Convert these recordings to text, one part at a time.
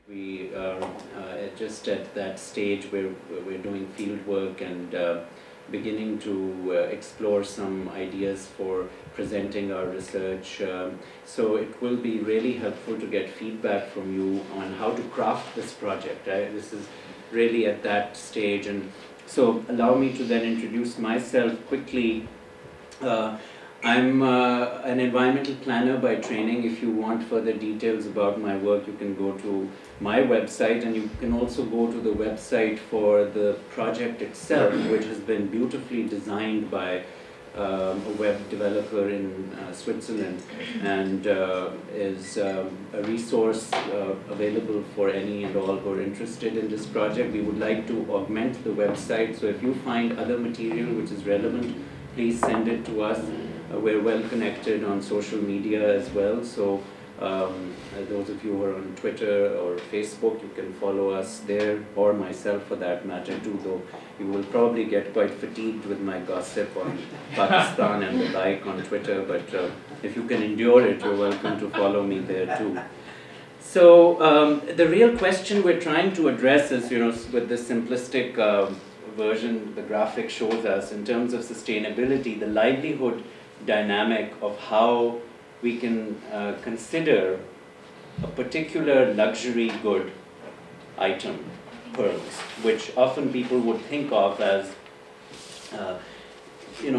We are just at that stage where we're doing field work and beginning to explore some ideas for presenting our research. So it will be really helpful to get feedback from you on how to craft this project. Right? This is really at that stage, and so allow me to then introduce myself quickly. I'm an environmental planner by training. If you want further details about my work, you can go to my website, and you can also go to the website for the project itself, which has been beautifully designed by a web developer in Switzerland, and is a resource available for any and all who are interested in this project. We would like to augment the website, so if you find other material which is relevant, please send it to us. We're well connected on social media as well, so those of you who are on Twitter or Facebook, you can follow us there, or myself for that matter too, though you will probably get quite fatigued with my gossip on Pakistan and the like on Twitter, but if you can endure it, you're welcome to follow me there too. So the real question we're trying to address is, with this simplistic version the graphic shows us, in terms of sustainability, the livelihood dynamic of how we can consider a particular luxury good item, pearls, which often people would think of as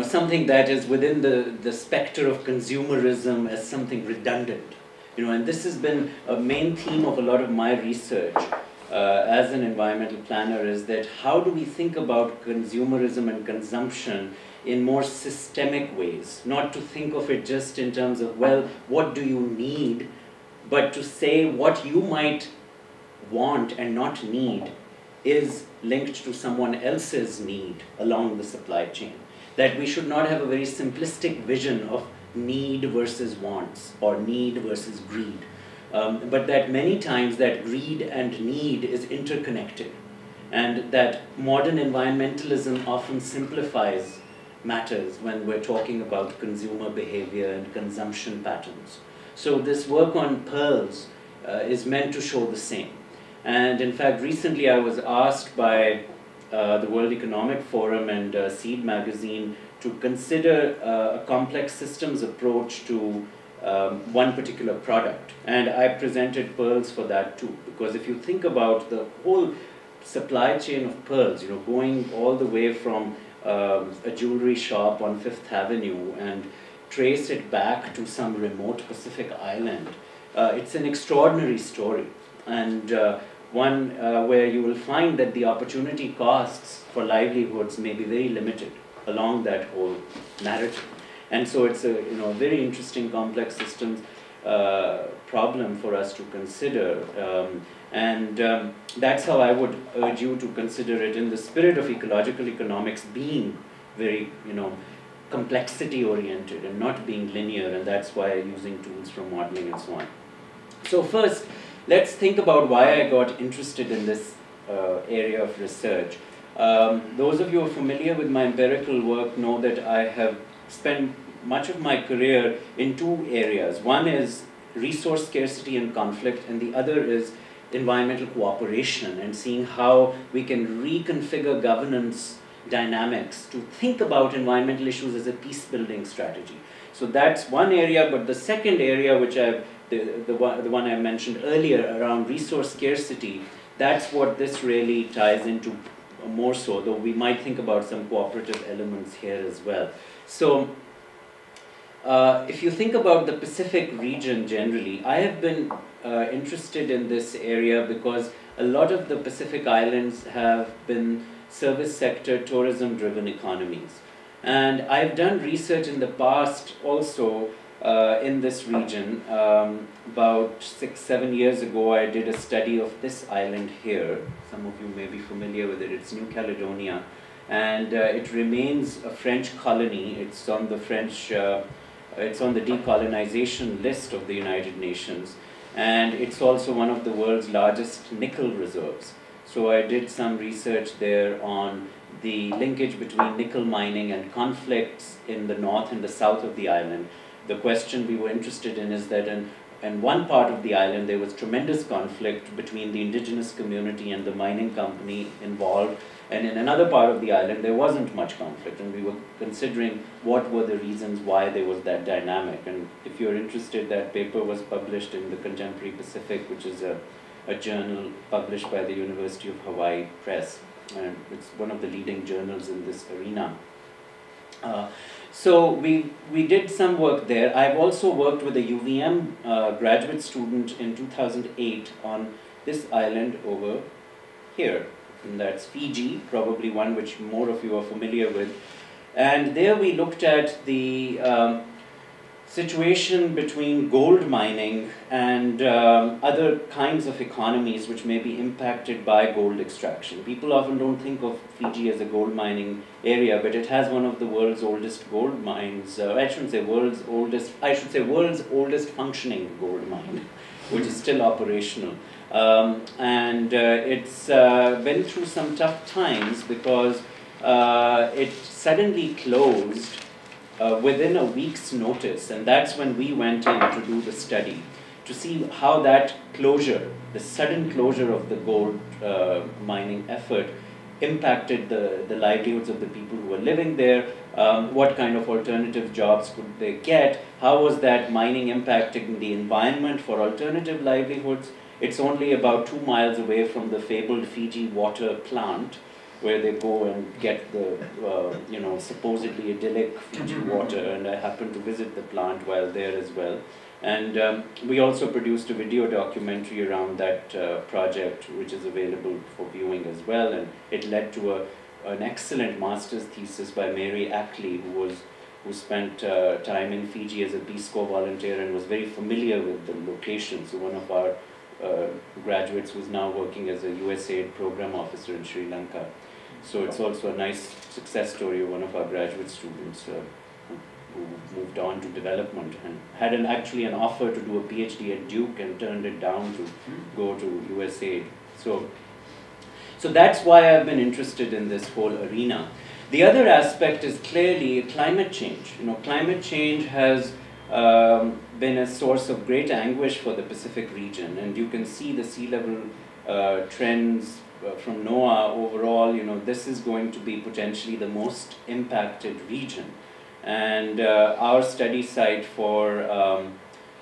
something that is within the specter of consumerism, as something redundant. And this has been a main theme of a lot of my research as an environmental planner, is that how do we think about consumerism and consumption in more systemic ways, not to think of it just in terms of, well, what do you need, but to say what you might want and not need is linked to someone else's need along the supply chain. That we should not have a very simplistic vision of need versus wants, or need versus greed, but that many times that greed and need is interconnected, and that modern environmentalism often simplifies matters when we're talking about consumer behavior and consumption patterns. So this work on pearls is meant to show the same. And in fact, recently I was asked by the World Economic Forum and Seed magazine to consider a complex systems approach to one particular product. And I presented pearls for that too, because if you think about the whole supply chain of pearls, going all the way from a jewelry shop on Fifth Avenue and trace it back to some remote Pacific island, it's an extraordinary story, and one where you will find that the opportunity costs for livelihoods may be very limited along that whole narrative. And so it's a very interesting complex systems problem for us to consider. That's how I would urge you to consider it, in the spirit of ecological economics being very, complexity oriented and not being linear, and that's why I'm using tools from modeling and so on. So first, let's think about why I got interested in this area of research. Those of you who are familiar with my empirical work know that I have spent much of my career in two areas. One is resource scarcity and conflict, and the other is environmental cooperation, and seeing how we can reconfigure governance dynamics to think about environmental issues as a peace-building strategy. So that's one area, but the second area, which the one I mentioned earlier around resource scarcity, that's what this really ties into more so, though we might think about some cooperative elements here as well. So if you think about the Pacific region generally, I have been interested in this area because a lot of the Pacific Islands have been service sector, tourism-driven economies. And I've done research in the past also in this region. About 6-7 years ago, I did a study of this island here. Some of you may be familiar with it. It's New Caledonia. And it remains a French colony. It's on the French, it's on the decolonization list of the United Nations. And it's also one of the world's largest nickel reserves. So I did some research there on the linkage between nickel mining and conflicts in the north and the south of the island. The question we were interested in is that in one part of the island there was tremendous conflict between the indigenous community and the mining company involved, and in another part of the island there wasn't much conflict, and we were considering what were the reasons why there was that dynamic. And if you're interested, that paper was published in the Contemporary Pacific, which is a journal published by the University of Hawaii Press, and it's one of the leading journals in this arena. So we did some work there. I've also worked with a UVM graduate student in 2008 on this island over here, and that's Fiji, probably one which more of you are familiar with. And there we looked at the situation between gold mining and other kinds of economies which may be impacted by gold extraction. People often don't think of Fiji as a gold mining area, but it has one of the world's oldest gold mines. I shouldn't say world's oldest, I should say world's oldest functioning gold mine, which is still operational. It's been through some tough times because it suddenly closed within a week's notice, and that's when we went in to do the study, to see how that closure, the sudden closure of the gold mining effort, impacted the livelihoods of the people who were living there, what kind of alternative jobs could they get, how was that mining impacting the environment for alternative livelihoods. It's only about 2 miles away from the fabled Fiji water plant, where they go and get the, supposedly idyllic Fiji water, and I happened to visit the plant while there as well. And we also produced a video documentary around that project, which is available for viewing as well, and it led to an excellent master's thesis by Mary Ackley, who spent time in Fiji as a Peace Corps volunteer and was very familiar with the location. So one of our graduates who's now working as a USAID program officer in Sri Lanka. So it's also a nice success story of one of our graduate students who moved on to development and had actually an offer to do a PhD at Duke and turned it down to go to USAID. So that's why I've been interested in this whole arena. The other aspect is clearly climate change. Climate change has been a source of great anguish for the Pacific region, and you can see the sea level trends from NOAA overall. This is going to be potentially the most impacted region, and our study site for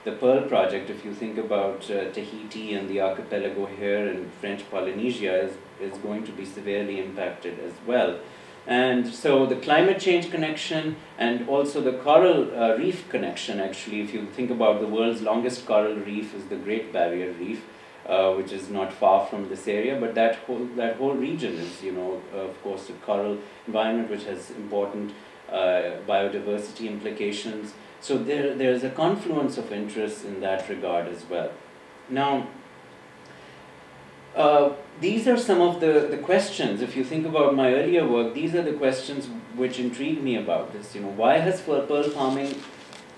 the Pearl Project, if you think about Tahiti and the archipelago here in French Polynesia, is going to be severely impacted as well. And so the climate change connection and also the coral reef connection, actually, if you think about the world's longest coral reef is the Great Barrier Reef, which is not far from this area, but that whole region is, of course, a coral environment which has important biodiversity implications. So there's a confluence of interests in that regard as well. Now, these are some of the questions. If you think about my earlier work, these are the questions which intrigue me about this. Why has pearl farming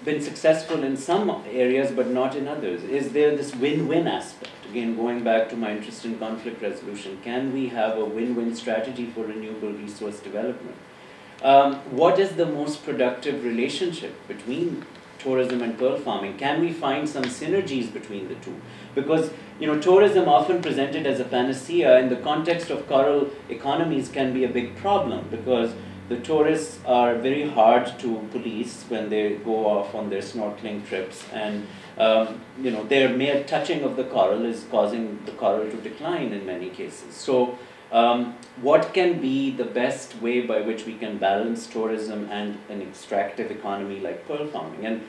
been successful in some areas but not in others? Is there this win-win aspect? Again, going back to my interest in conflict resolution, can we have a win-win strategy for renewable resource development? What is the most productive relationship between tourism and pearl farming? Can we find some synergies between the two? Because tourism often presented as a panacea in the context of coral economies can be a big problem, because the tourists are very hard to police when they go off on their snorkeling trips, and their mere touching of the coral is causing the coral to decline in many cases. So what can be the best way by which we can balance tourism and an extractive economy like pearl farming? And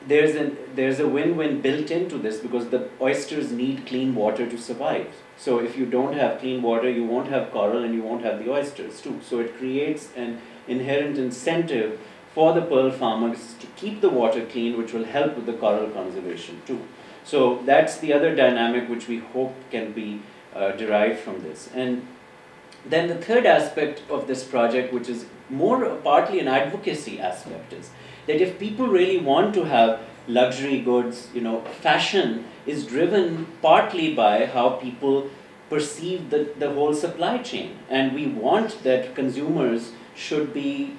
there's a win-win built into this, because the oysters need clean water to survive. So if you don't have clean water, you won't have coral and you won't have the oysters too. So it creates an inherent incentive for the pearl farmers to keep the water clean, which will help with the coral conservation too. So that's the other dynamic which we hope can be derived from this. And then the third aspect of this project, which is more partly an advocacy aspect, is that if people really want to have luxury goods, fashion is driven partly by how people perceive the whole supply chain. And we want that consumers should be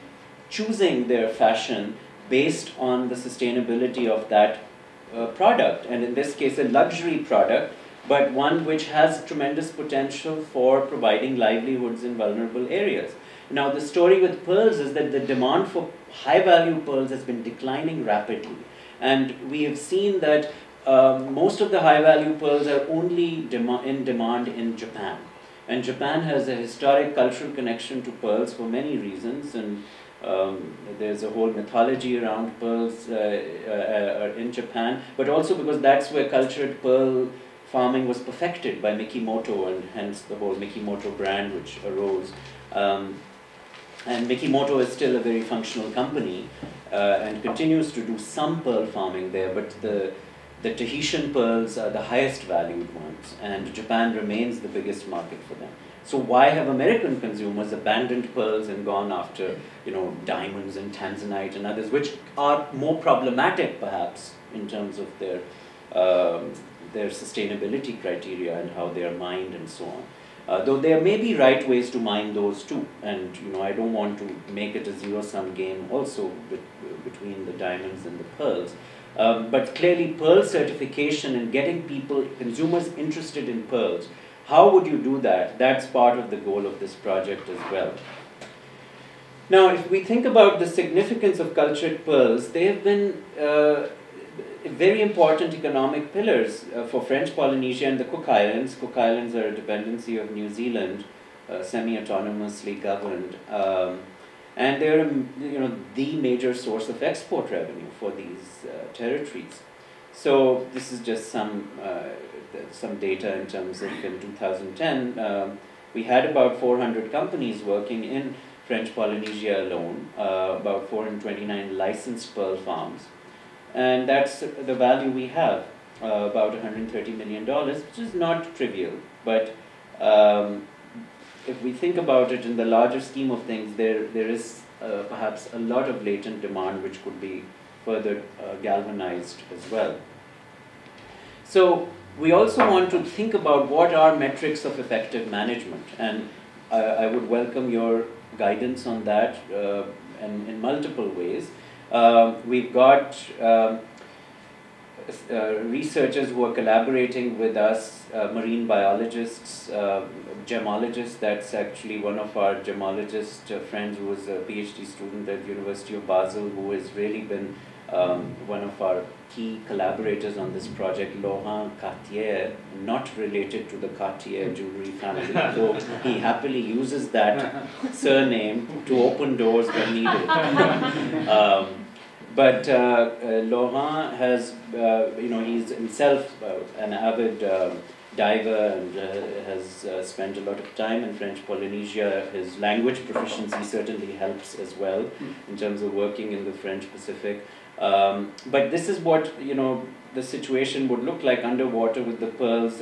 choosing their fashion based on the sustainability of that product, and in this case a luxury product, but one which has tremendous potential for providing livelihoods in vulnerable areas. Now the story with pearls is that the demand for high value pearls has been declining rapidly, and we have seen that most of the high value pearls are only in demand in Japan. And Japan has a historic cultural connection to pearls for many reasons, and there's a whole mythology around pearls in Japan, but also because that's where cultured pearl farming was perfected by Mikimoto, and hence the whole Mikimoto brand which arose. And Mikimoto is still a very functional company and continues to do some pearl farming there, but the Tahitian pearls are the highest valued ones, and Japan remains the biggest market for them. So why have American consumers abandoned pearls and gone after, diamonds and tanzanite and others, which are more problematic perhaps in terms of their sustainability criteria and how they are mined and so on. Though there may be right ways to mine those too, and I don't want to make it a zero-sum game also between the diamonds and the pearls. But clearly pearl certification and getting consumers interested in pearls, how would you do that? That's part of the goal of this project as well. Now, if we think about the significance of cultured pearls, they have been very important economic pillars for French Polynesia and the Cook Islands. Cook Islands are a dependency of New Zealand, semi-autonomously governed. And they're the major source of export revenue for these territories. So this is just some data in terms of in 2010, we had about 400 companies working in French Polynesia alone, about 429 licensed pearl farms. And that's the value we have, about $130 million, which is not trivial, but if we think about it in the larger scheme of things, there is perhaps a lot of latent demand which could be further galvanized as well. So we also want to think about what are metrics of effective management, and I would welcome your guidance on that in multiple ways. We've got researchers who are collaborating with us, marine biologists, gemologists. That's actually one of our gemologist friends who was a PhD student at the University of Basel, who has really been one of our key collaborators on this project, Laurent Cartier, not related to the Cartier jewelry family, though he happily uses that surname to open doors when needed. But Laurent has, he's himself an avid diver and has spent a lot of time in French Polynesia. His language proficiency certainly helps as well in terms of working in the French Pacific. But this is what, the situation would look like underwater with the pearls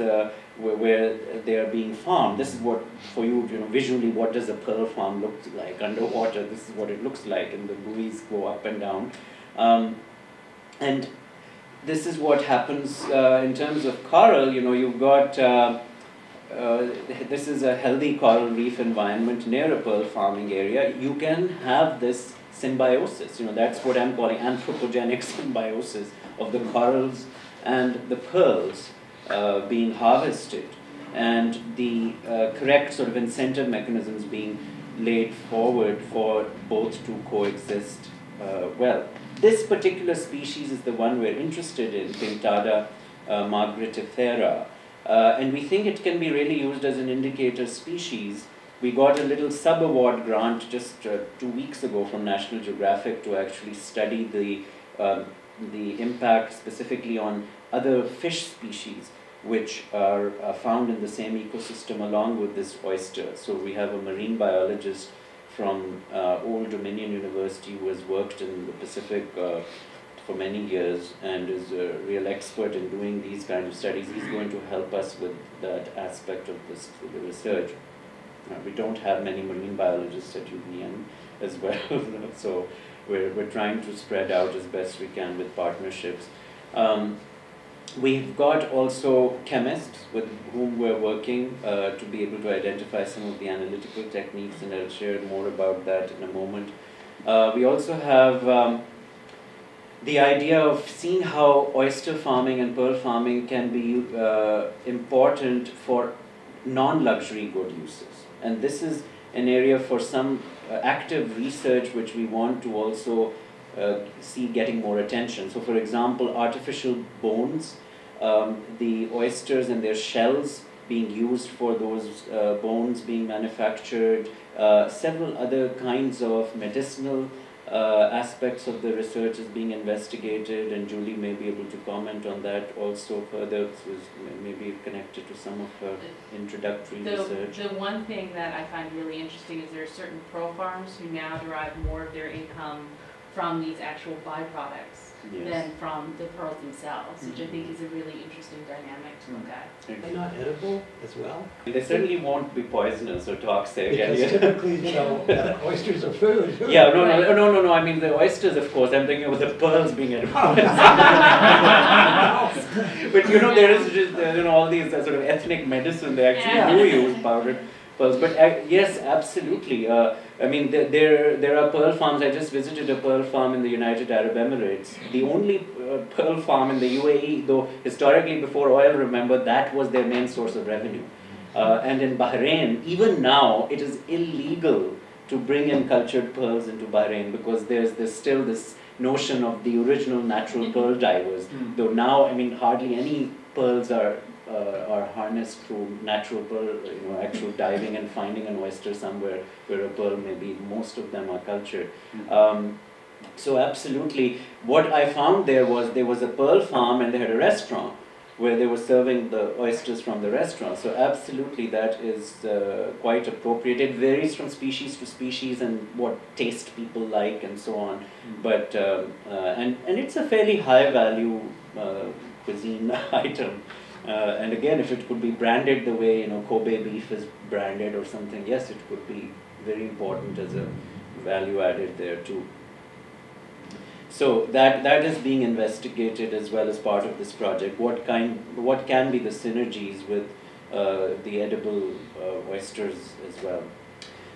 where they are being farmed. This is what, for you, visually, what does a pearl farm look like underwater? This is what it looks like, and the buoys go up and down. And this is what happens in terms of coral. You've got, this is a healthy coral reef environment near a pearl farming area. You can have this symbiosis, that's what I'm calling anthropogenic symbiosis of the corals and the pearls being harvested, and the correct sort of incentive mechanisms being laid forward for both to coexist well. This particular species is the one we're interested in, Pinctada margaritifera, and we think it can be really used as an indicator species. We got a little sub-award grant just 2 weeks ago from National Geographic to actually study the impact specifically on other fish species which are found in the same ecosystem along with this oyster. So we have a marine biologist from Old Dominion University who has worked in the Pacific for many years and is a real expert in doing these kinds of studies. He's going to help us with that aspect of the research. We don't have many marine biologists at UVM as well, so we're trying to spread out as best we can with partnerships. We've got also chemists with whom we're working to be able to identify some of the analytical techniques, and I'll share more about that in a moment. We also have the idea of seeing how oyster farming and pearl farming can be important for non-luxury good uses. And this is an area for some active research which we want to also see getting more attention. So for example, artificial bones, the oysters and their shells being used for those bones being manufactured, several other kinds of medicinal aspects of the research is being investigated, and Julie may be able to comment on that also further, maybe connected to some of her introductory research. The one thing that I find really interesting is there are certain pearl farms who now derive more of their income from these actual byproducts than from the pearls themselves, which I think is a really interesting dynamic to look at. Are they not edible as well? They certainly won't be poisonous or toxic. Because typically, you know, oysters are food. Yeah, no. I mean, the oysters, of course. I'm thinking of the pearls being edible. But you know, there is just all these sort of ethnic medicine. They actually do use powdered pearls. But yes, absolutely. I mean, there are pearl farms. I just visited a pearl farm in the United Arab Emirates. The only pearl farm in the UAE, though historically before oil, remember, that was their main source of revenue. And in Bahrain, even now, it is illegal to bring in cultured pearls into Bahrain because there's still this notion of the original natural pearl divers. Though now, I mean, hardly any pearls are harnessed through natural pearl, actual diving and finding an oyster somewhere where a pearl may be. Most of them are cultured. So absolutely, what I found there was a pearl farm and they had a restaurant where they were serving the oysters from the restaurant. So absolutely, that is quite appropriate. It varies from species to species and what taste people like and so on. But and it's a fairly high value cuisine item. And again, if it could be branded the way Kobe beef is branded or something, yes, it could be very important as a value added there too. So that is being investigated as well as part of this project. What can be the synergies with the edible oysters as well.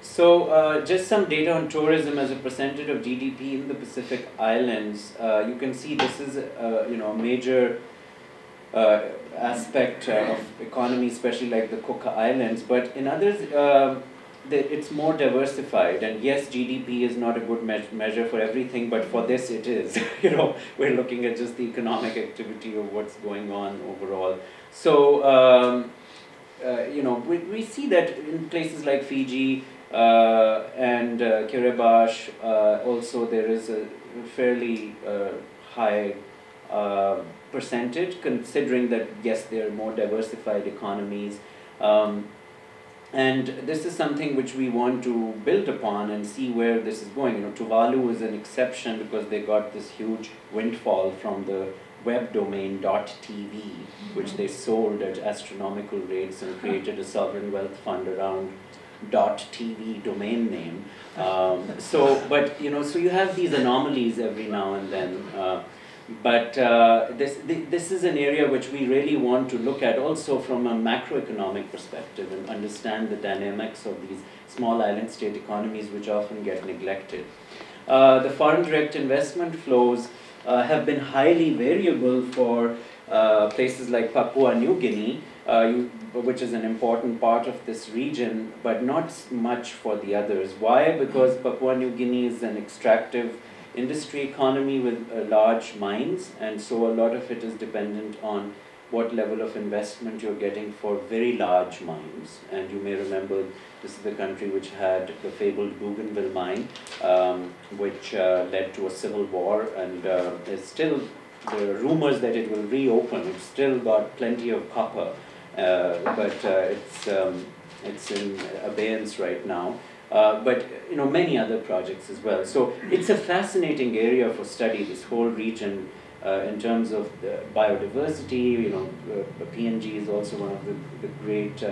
So just some data on tourism as a percentage of GDP in the Pacific Islands. You can see this is a major aspect of economy, especially like the Cook Islands, but in others it's more diversified. And yes, GDP is not a good measure for everything, but for this it is. We're looking at just the economic activity of what's going on overall. So we see that in places like Fiji and Kiribati, also there is a fairly high percentage, considering that yes, they are more diversified economies, and this is something which we want to build upon and see where this is going. Tuvalu is an exception because they got this huge windfall from the web domain .tv, which they sold at astronomical rates and created a sovereign wealth fund around .tv domain name. So you have these anomalies every now and then. But this is an area which we really want to look at also from a macroeconomic perspective and understand the dynamics of these small island state economies which often get neglected. The foreign direct investment flows have been highly variable for places like Papua New Guinea, which is an important part of this region, but not much for the others. Why? Because Papua New Guinea is an extractive industry economy with large mines, and so a lot of it is dependent on what level of investment you're getting for very large mines. And you may remember this is the country which had the fabled Bougainville mine, which led to a civil war, and there's still there are rumors that it will reopen. It's still got plenty of copper, but it's in abeyance right now. But many other projects as well. So it's a fascinating area for study, this whole region, in terms of the biodiversity. PNG is also one of the great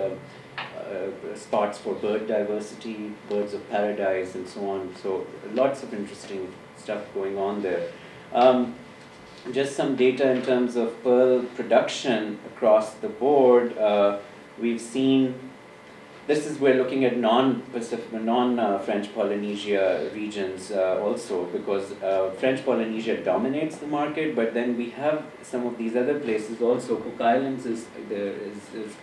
spots for bird diversity, birds of paradise and so on. So lots of interesting stuff going on there. Just some data in terms of pearl production across the board. We've seen this is, we're looking at non-French Polynesia regions also, because French Polynesia dominates the market, but then we have some of these other places also. Cook Islands is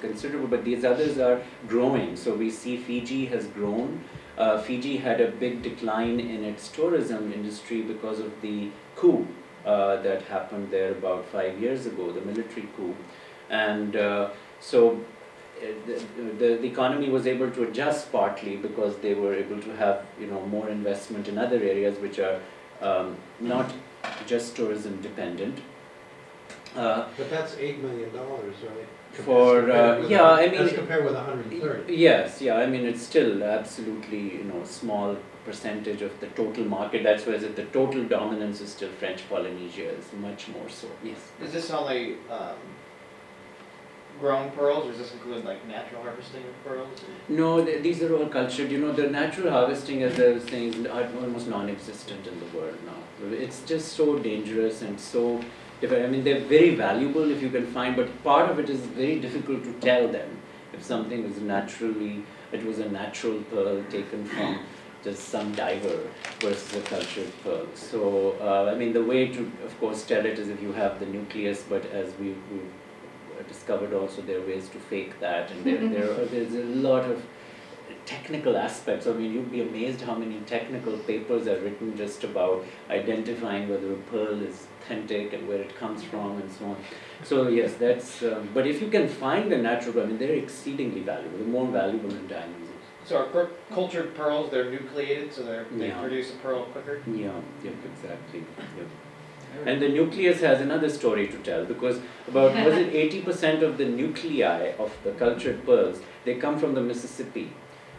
considerable, but these others are growing. So we see Fiji has grown. Fiji had a big decline in its tourism industry because of the coup that happened there about 5 years ago, the military coup. And so the economy was able to adjust partly because they were able to have, you know, more investment in other areas which are not just tourism dependent. But that's $8 million, right? For yeah, I mean, as compared with 130. Yes, yeah, I mean it's still absolutely, you know, small percentage of the total market. That's why the total dominance is still French Polynesia, is much more so. Yes. Is this only grown pearls, or does this include like natural harvesting of pearls? No, these are all cultured. You know, the natural harvesting, as I was saying, is almost non-existent in the world now. It's just so dangerous and so different. I mean, they're very valuable if you can find, but part of it is very difficult to tell them if something is naturally, it was a natural pearl taken from just some diver versus a cultured pearl. So, I mean, the way to, of course, tell it is if you have the nucleus, but as we've discovered also, there are ways to fake that, and there's a lot of technical aspects. I mean, you'd be amazed how many technical papers are written just about identifying whether a pearl is authentic and where it comes from and so on. So yes, that's, but if you can find the natural, I mean, they're exceedingly valuable, they're more valuable than diamonds. So our cultured pearls, they're nucleated, so they produce a pearl quicker? Yeah, yep, exactly. Yep. And the nucleus has another story to tell, because about, was it 80% of the nuclei of the cultured pearls, they come from the Mississippi.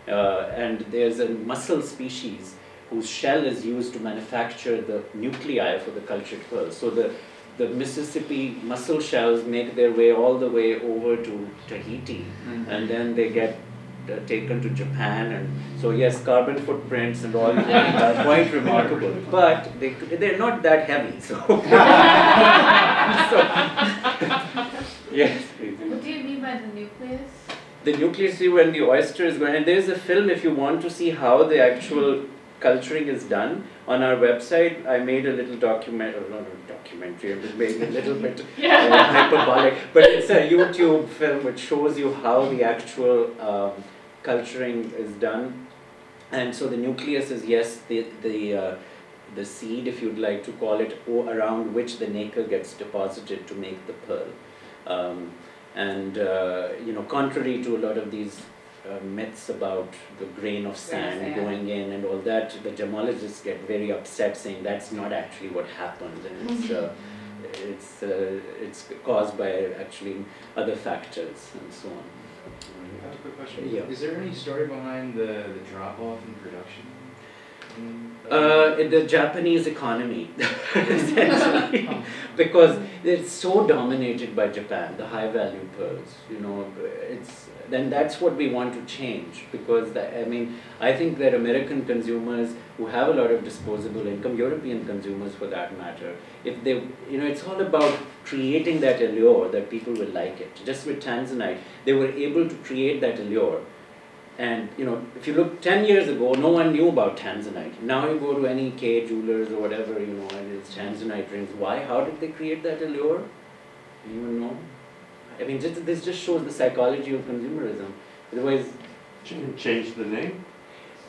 And there's a mussel species whose shell is used to manufacture the nuclei for the cultured pearls. So the Mississippi mussel shells make their way all the way over to Tahiti, and then they get taken to Japan, and so yes, carbon footprints and all are quite remarkable, but they're not that heavy. So, yes, please. What do you mean by the nucleus? The nucleus is when the oyster is going, and there's a film if you want to see how the actual culturing is done. On our website, I made a little document, or not a documentary, but maybe a little bit hyperbolic, but it's a YouTube film which shows you how the actual culturing is done. And so the nucleus is, yes, the seed, if you'd like to call it, around which the nacre gets deposited to make the pearl. You know, contrary to a lot of these myths about the grain of sand going in and all that, the gemologists get very upset saying that's not actually what happened, and it's caused by actually other factors and so on. I have a quick question. Yeah. Is there any story behind the drop-off in production? The Japanese economy, essentially, because it's so dominated by Japan, the high-value pearls. You know, then that's what we want to change, because I mean, I think that American consumers who have a lot of disposable income, European consumers for that matter, if they, you know, it's all about creating that allure that people will like it. Just with Tanzanite, they were able to create that allure. And, you know, if you look 10 years ago, no one knew about Tanzanite. Now you go to any K jewelers or whatever, you know, and it's Tanzanite rings. Why? How did they create that allure? Anyone know? I mean, this just shows the psychology of consumerism. Otherwise, change the name?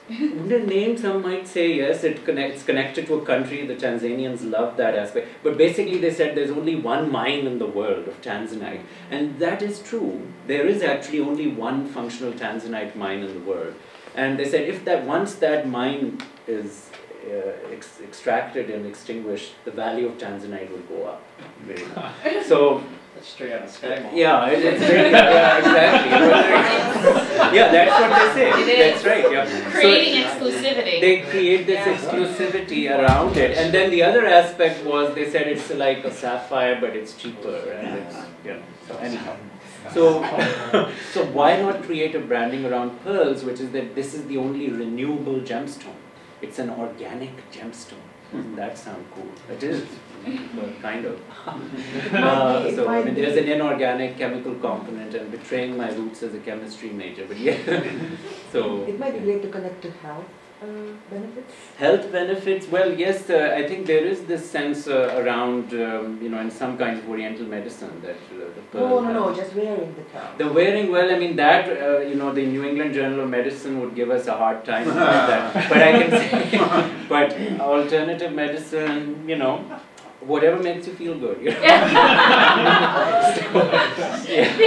The name, some might say yes, it's connected to a country. The Tanzanians love that aspect. But basically they said there's only one mine in the world of Tanzanite. And that is true. There is actually only one functional Tanzanite mine in the world. And they said if once that mine is extracted and extinguished, the value of Tanzanite will go up. Very much. So, that's straight out of Sky Mall. Yeah, yeah, exactly. Yeah, that's what they say. That's right. Yeah. Creating exclusivity. They create this exclusivity around it, and then the other aspect was they said it's like a sapphire, but it's cheaper, and it's So anyhow, so why not create a branding around pearls, which is that this is the only renewable gemstone. It's an organic gemstone. Doesn't that sound cool? It is, kind of. It So I might mean, be. there's an inorganic chemical component, and betraying my roots as a chemistry major, but yeah. So It might be great to connect to health benefits. health benefits, well, yes, I think there is this sense around, in some kinds of Oriental medicine that the pearl No, has. just wearing the pearl. The wearing, well, I mean that, the New England Journal of Medicine would give us a hard time about that. But I can say, but alternative medicine, whatever makes you feel good. The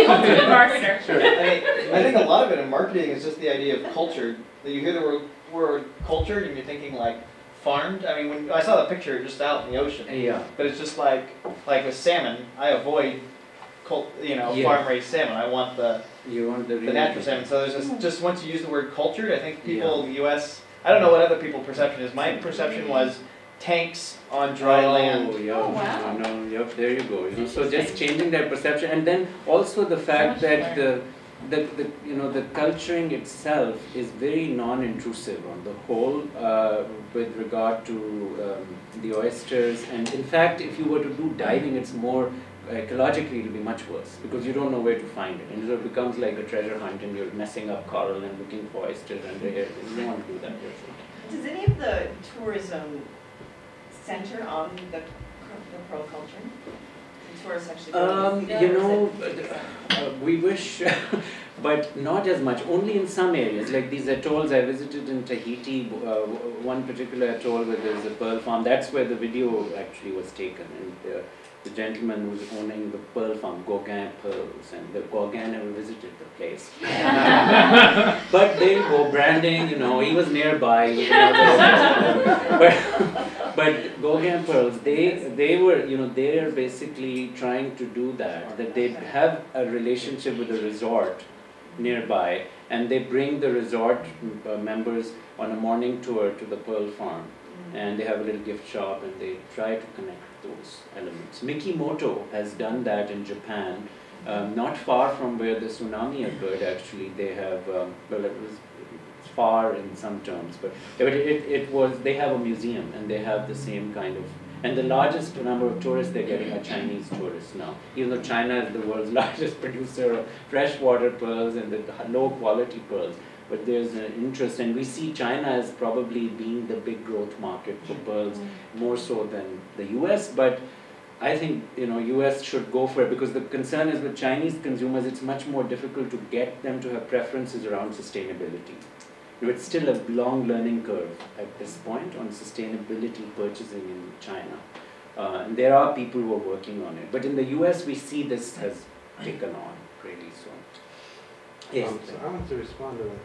ultimate marketer. Sure. I think a lot of it in marketing is just the idea of culture. That you hear the word cultured and you're thinking like farmed. I mean, when I saw the picture just out in the ocean, Yeah. but it's just like with salmon, I avoid farm-raised salmon. I want the natural salmon. So there's just once you use the word cultured, I think people in the U.S. I don't know what other people's perception is. My perception was tanks on dry land. Oh, yeah. Oh, wow. Yep, there you go. So just changing that perception, and then also the fact that the culturing itself is very non-intrusive on the whole with regard to the oysters. And in fact, if you were to do diving, it's more ecologically it'll be much worse because you don't know where to find it, and so it becomes like a treasure hunt, and you're messing up coral and looking for oysters under here. You don't want to do that. Does any of the tourism center on the pearl culture? The tourists actually go to see that, or is it- We wish, but not as much. Only in some areas, like these atolls I visited in Tahiti. One particular atoll where there's a pearl farm. That's where the video actually was taken, and the gentleman who's owning the pearl farm, Gauguin Pearls, and the Gauguin never visited the place. But they go branding, he was nearby. But Gauguin Pearls, they were, they are basically trying to do that they have a relationship with a resort nearby, and they bring the resort members on a morning tour to the pearl farm, and they have a little gift shop, and they try to connect those elements. Mikimoto has done that in Japan, not far from where the tsunami occurred. Actually, they have it was far in some terms, but they have a museum, and they have the same kind of, and the largest number of tourists they're getting are Chinese tourists now, even though China is the world's largest producer of freshwater pearls and the low quality pearls. But there's an interest, and we see China as probably being the big growth market for pearls, more so than the US. But I think US should go for it, because the concern is with Chinese consumers, it's much more difficult to get them to have preferences around sustainability. It's still a long learning curve at this point on sustainability purchasing in China. And there are people who are working on it. But in the US, we see this has taken on really so. Yes. So I want to respond to what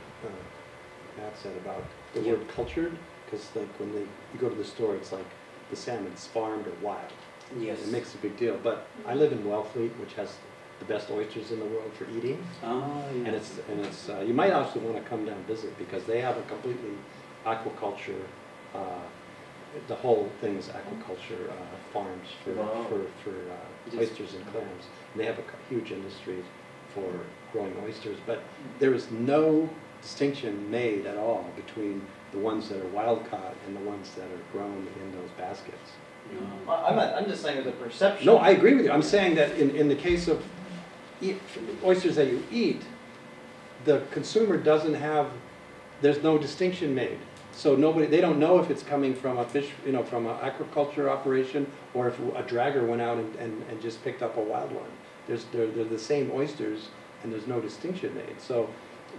Matt said about the word cultured, because like when you go to the store, it's like the salmon's farmed or wild. Yes. It makes a big deal. But I live in Wellfleet, which has the best oysters in the world for eating. Yeah. And it's you might also want to come down and visit, because they have a completely aquaculture. The whole thing is aquaculture farms for oysters and clams. And they have a huge industry for growing oysters, but there is no distinction made at all between the ones that are wild caught and the ones that are grown in those baskets. I'm just saying there's a perception. No, I agree with you. I'm saying that in the case of oysters that you eat, the consumer doesn't have, there's no distinction made. So they don't know if it's coming from a fish, from an aquaculture operation, or if a dragger went out and just picked up a wild one. They're the same oysters, and there's no distinction made. So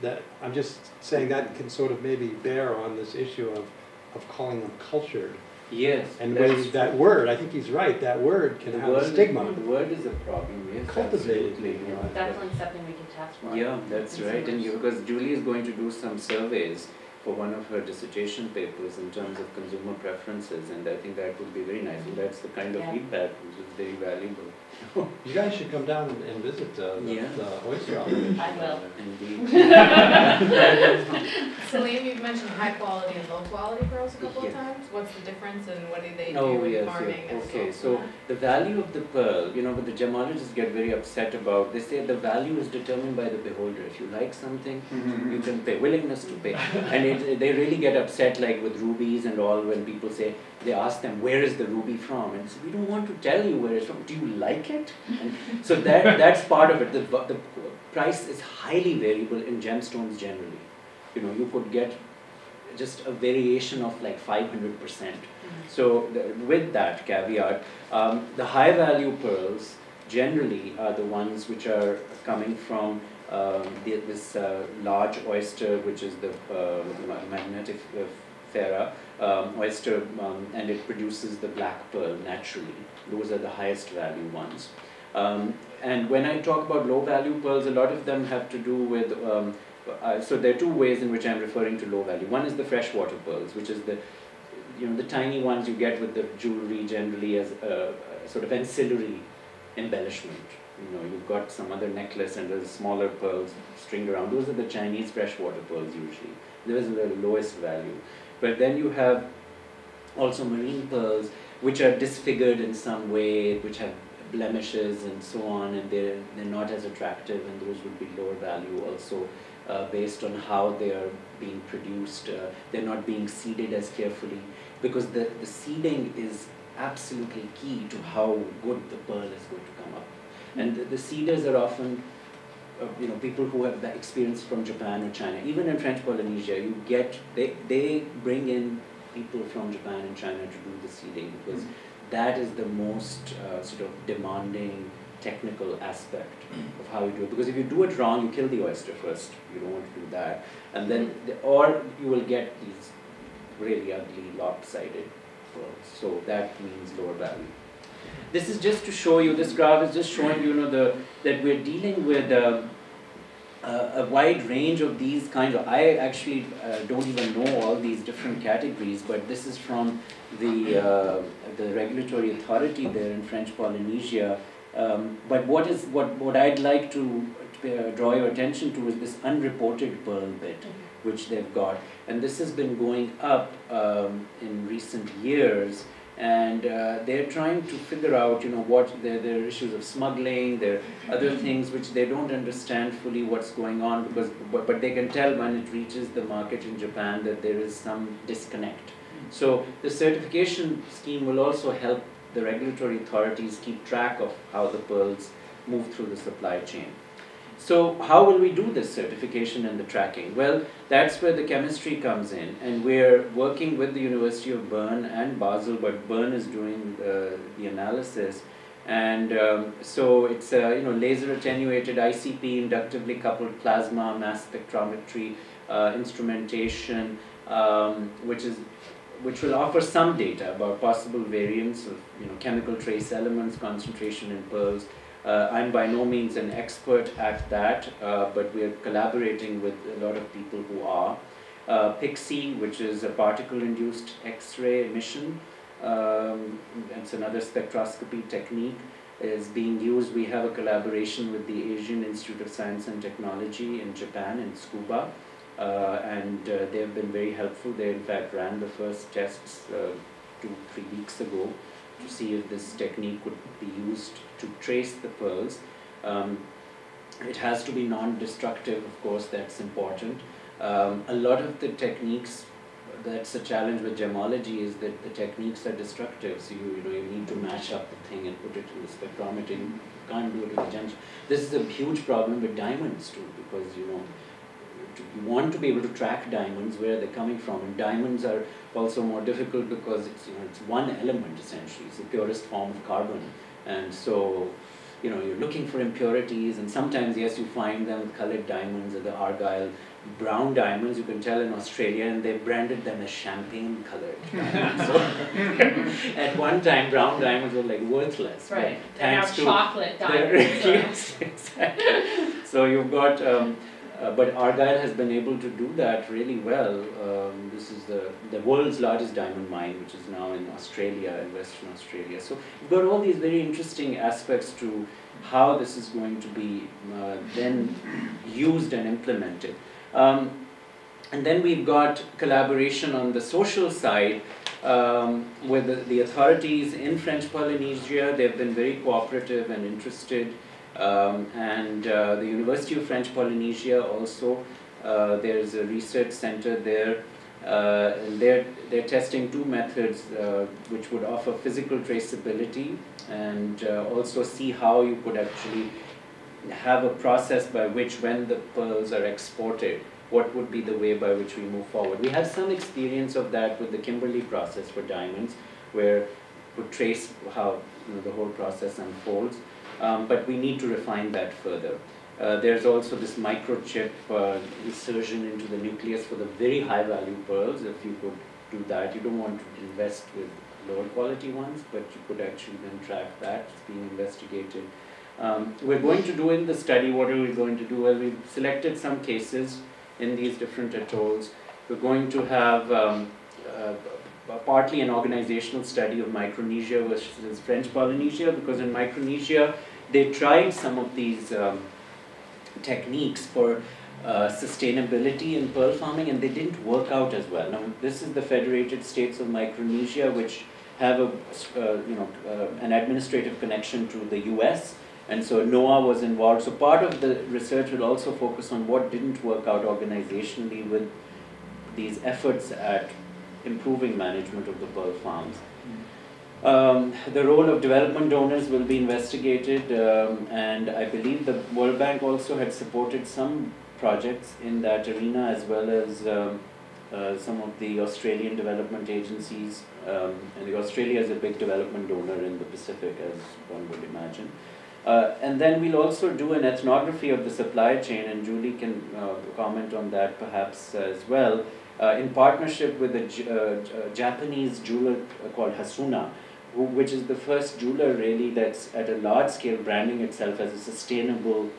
that I'm just saying that can sort of maybe bear on this issue of calling them cultured. Yes. And that word, I think he's right, that word can have a stigma. The word is a problem, yes. Cultivated. Absolutely. Definitely something we can test for. Yeah, that's right. And because Julie is going to do some surveys for one of her dissertation papers in terms of consumer preferences, and I think that would be very nice. And that's the kind of feedback which is very valuable. You guys should come down and visit the oyster operation. I will. Indeed. Saleem, you've mentioned high quality and low quality pearls a couple of times. What's the difference and what do they do in farming? Yes. Okay, so the value of the pearl, but the gemologists get very upset about, they say the value is determined by the beholder. If you like something, you can pay, willingness to pay. And they really get upset, like with rubies and all, when people say, they ask them, where is the ruby from? And say, we don't want to tell you where it's from. Do you like it? And so that's part of it. The price is highly variable in gemstones generally. You know, you could get just a variation of like 500%. So with that caveat, the high value pearls generally are the ones which are coming from this large oyster, which is the magnetic oyster, and it produces the black pearl naturally. Those are the highest value ones. And when I talk about low value pearls, a lot of them have to do with, so there are two ways in which I'm referring to low value. One is the freshwater pearls, which is the, you know, the tiny ones you get with the jewelry generally as a sort of ancillary embellishment. You know, you've got some other necklace and there's smaller pearls stringed around. Those are the Chinese freshwater pearls usually. Those are the lowest value. But then you have also marine pearls, which are disfigured in some way, which have blemishes and so on, and they're not as attractive, and those would be lower value also, based on how they are being produced. They're not being seeded as carefully, because the seeding is absolutely key to how good the pearl is going to come up. And the seeders are often you know, people who have that experience from Japan or China. Even in French Polynesia, you get, they bring in people from Japan and China to do the seeding, because that is the most sort of demanding technical aspect of how you do it. Because if you do it wrong, you kill the oyster first. You don't want to do that. And then, or you will get these really ugly, lopsided pearls. So that means lower value. This is just to show you, this graph is just showing you, that we're dealing with a wide range of these kinds of, I actually don't even know all these different categories, but this is from the regulatory authority there in French Polynesia. But what I'd like to draw your attention to is this unreported pearl bit, which they've got. And this has been going up in recent years. And they're trying to figure out, what there are issues of smuggling, there are other things which they don't understand fully what's going on, because but they can tell when it reaches the market in Japan that there is some disconnect. So the certification scheme will also help the regulatory authorities keep track of how the pearls move through the supply chain. So how will we do this certification and the tracking? Well, that's where the chemistry comes in, and we're working with the University of Bern and Basel, but Bern is doing the analysis. And so it's laser attenuated ICP, inductively coupled plasma, mass spectrometry, instrumentation, which will offer some data about possible variants of chemical trace elements, concentration in pearls. I'm by no means an expert at that, but we're collaborating with a lot of people who are. PIXI, which is a particle-induced X-ray emission, it's another spectroscopy technique, is being used. We have a collaboration with the Asian Institute of Science and Technology in Japan, in Tsukuba, and they've been very helpful. They in fact ran the first tests 2-3 weeks ago to see if this technique could be used to trace the pearls. It has to be non-destructive, of course, that's important. A lot of the techniques, that's a challenge with gemology, is that the techniques are destructive. So you need to mash up the thing and put it in the spectrometer. You can't do it with the gems. This is a huge problem with diamonds too, because you want to be able to track diamonds, where they're coming from, and diamonds are also more difficult because it's one element essentially. It's the purest form of carbon, and so you're looking for impurities, and sometimes yes, you find them with colored diamonds, or the Argyle brown diamonds. You can tell in Australia, and they branded them as champagne colored. So at one time, brown diamonds were like worthless. Right. Thanks to chocolate diamonds. Yes, exactly. So you've got. But Argyle has been able to do that really well. This is the world's largest diamond mine, which is now in Australia, in Western Australia. So we've got all these very interesting aspects to how this is going to be then used and implemented. And then we've got collaboration on the social side with the authorities in French Polynesia. They've been very cooperative and interested. And the University of French Polynesia also There's a research center there, and they're testing two methods which would offer physical traceability and also see how you could actually have a process by which, when the pearls are exported, what would be the way by which we move forward. We have some experience of that with the Kimberley process for diamonds, where we trace how the whole process unfolds, but we need to refine that further. There's also this microchip insertion into the nucleus for the very high value pearls. If you could do that, you don't want to invest with lower quality ones, but you could actually then track that. It's being investigated. We're going to do in the study, what are we going to do? Well, we've selected some cases in these different atolls. We're going to have partly an organizational study of Micronesia versus French Polynesia, because in Micronesia, they tried some of these techniques for sustainability in pearl farming, and they didn't work out as well. Now, this is the Federated States of Micronesia, which have an administrative connection to the US, and so NOAA was involved. So part of the research will also focus on what didn't work out organizationally with these efforts at improving management of the pearl farms. The role of development donors will be investigated, and I believe the World Bank also had supported some projects in that arena, as well as some of the Australian development agencies, and Australia is a big development donor in the Pacific, as one would imagine. And then we'll also do an ethnography of the supply chain, and Julie can comment on that perhaps as well, in partnership with a Japanese jeweler called Hasuna, which is the first jeweler really that's at a large scale branding itself as a sustainable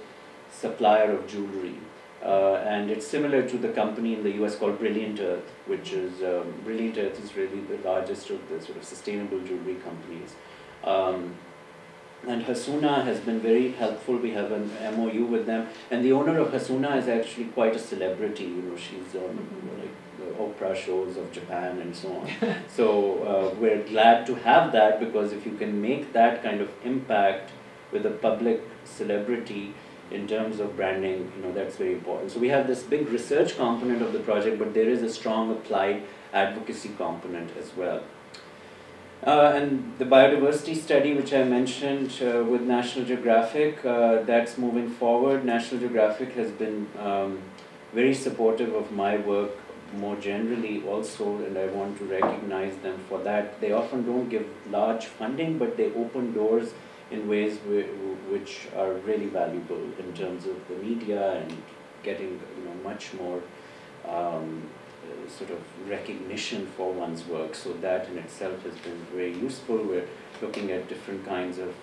supplier of jewelry. And it's similar to the company in the US called Brilliant Earth, which is, Brilliant Earth is really the largest of the sort of sustainable jewelry companies. And Hasuna has been very helpful. We have an MOU with them, and the owner of Hasuna is actually quite a celebrity. You know, she's on like the Oprah shows of Japan and so on. So we're glad to have that, because if you can make that kind of impact with a public celebrity in terms of branding, you know, that's very important. So we have this big research component of the project, but there is a strong applied advocacy component as well. And the biodiversity study, which I mentioned with National Geographic, that's moving forward. National Geographic has been very supportive of my work more generally also, and I want to recognize them for that. They often don't give large funding, but they open doors in ways which are really valuable in terms of the media and getting much more sort of recognition for one's work. So that in itself has been very useful. We're looking at different kinds of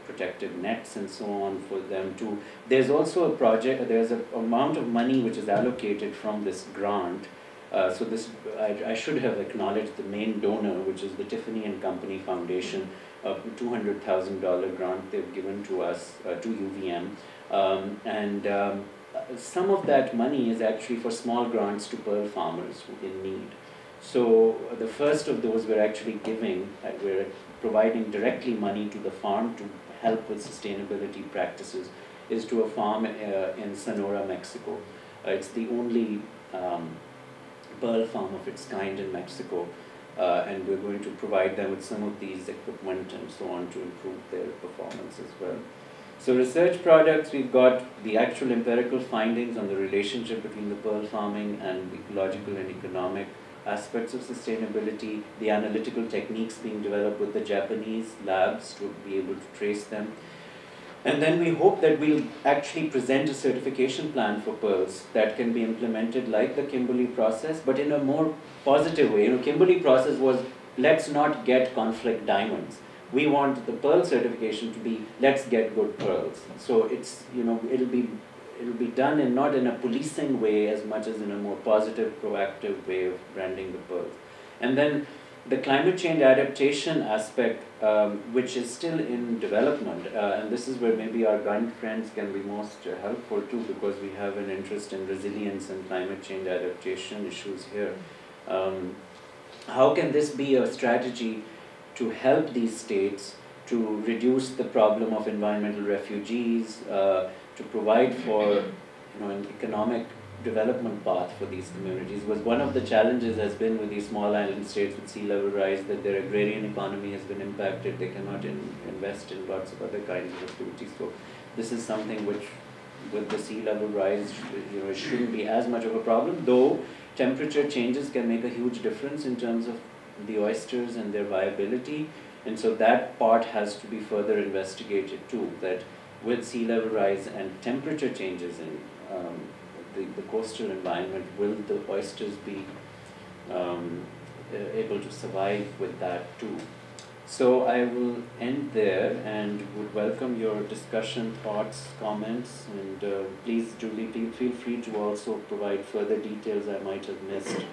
protective nets and so on for them too. There's also a project, there's an amount of money which is allocated from this grant. So this, I should have acknowledged the main donor, which is the Tiffany and Company Foundation, a $200,000 grant they've given to us, to UVM. Some of that money is actually for small grants to pearl farmers in need. So the first of those we're actually giving, we're providing directly money to the farm to help with sustainability practices, is to a farm in Sonora, Mexico. It's the only pearl farm of its kind in Mexico, and we're going to provide them with some of these equipment and so on to improve their performance as well. So research products, we've got the actual empirical findings on the relationship between the pearl farming and the ecological and economic aspects of sustainability, the analytical techniques being developed with the Japanese labs to be able to trace them. And then we hope that we'll actually present a certification plan for pearls that can be implemented like the Kimberley process, but in a more positive way. Kimberley process was, let's not get conflict diamonds. We want the pearl certification to be, let's get good pearls. So it's, it'll be done in not in a policing way as much as in a more positive, proactive way of branding the pearls. And then the climate change adaptation aspect, which is still in development, and this is where maybe our gun friends can be most helpful too, because we have an interest in resilience and climate change adaptation issues here. How can this be a strategy to help these states to reduce the problem of environmental refugees, to provide for an economic development path for these communities. Was one of the challenges has been with these small island states with sea level rise that their agrarian economy has been impacted. They cannot invest in lots of other kinds of activities. So this is something which, with the sea level rise, it shouldn't be as much of a problem. Though temperature changes can make a huge difference in terms of the oysters and their viability, and so that part has to be further investigated too. That with sea level rise and temperature changes in the coastal environment, will the oysters be able to survive with that too? So I will end there and would welcome your discussion, thoughts, comments, and please, Julie, feel free to also provide further details I might have missed.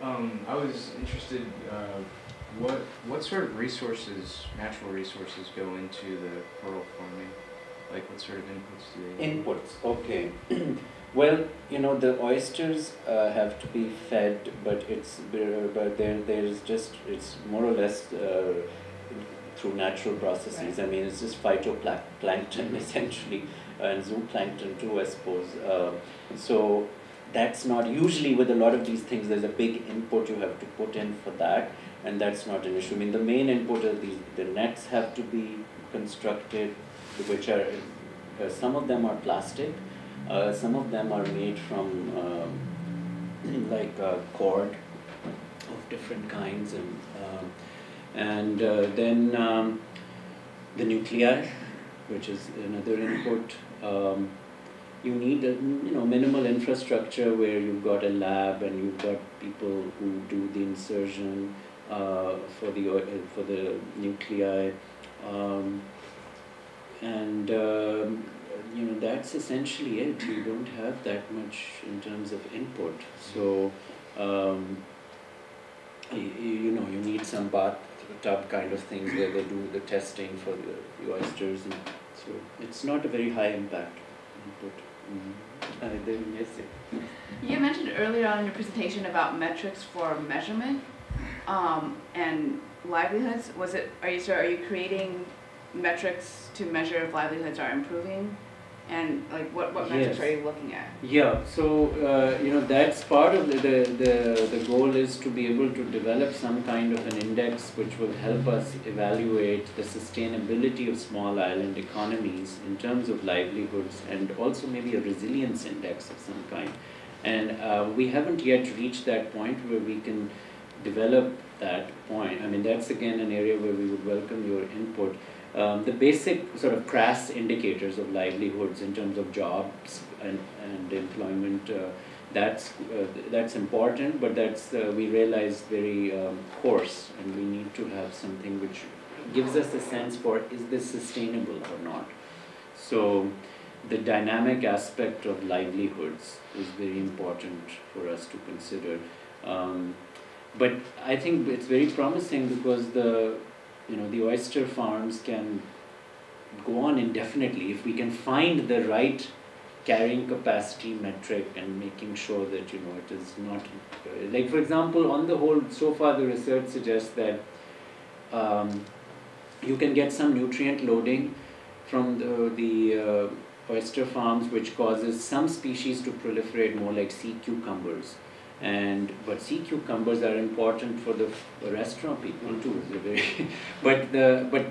I was interested, what sort of resources, natural resources, go into the pearl farming? Like what sort of inputs do they need? Inputs, okay. Well, the oysters have to be fed, but it's more or less through natural processes. Right. I mean, it's just phytoplankton essentially, and zooplankton too, I suppose. So that's not, usually with a lot of these things, there's a big input you have to put in for that, and that's not an issue. I mean, the main input are the nets have to be constructed, which are, some of them are plastic. Some of them are made from like cord of different kinds, and then the nuclei, which is another input. You need a minimal infrastructure where you've got a lab and you've got people who do the insertion for the nuclei, and that's essentially it. You don't have that much in terms of input. So, you need some bathtub kind of things where they do the testing for the oysters, and so it's not a very high impact input. Yes. You mentioned earlier on in your presentation about metrics for measurement and livelihoods. Are you creating metrics to measure if livelihoods are improving? And like what metrics are you looking at? Yeah, so that's part of the goal is to be able to develop some kind of an index which will help us evaluate the sustainability of small island economies in terms of livelihoods, and also maybe a resilience index of some kind. And we haven't yet reached that point where we can develop that point. I mean, that's again an area where we would welcome your input. The basic sort of crass indicators of livelihoods in terms of jobs and employment, that's important, but that's we realize very coarse, and we need to have something which gives us a sense for is this sustainable or not. So the dynamic aspect of livelihoods is very important for us to consider. But I think it's very promising because the oyster farms can go on indefinitely if we can find the right carrying capacity metric and making sure that it is not like, for example, on the whole, so far the research suggests that you can get some nutrient loading from the oyster farms, which causes some species to proliferate more, like sea cucumbers. But sea cucumbers are important for the restaurant people too. But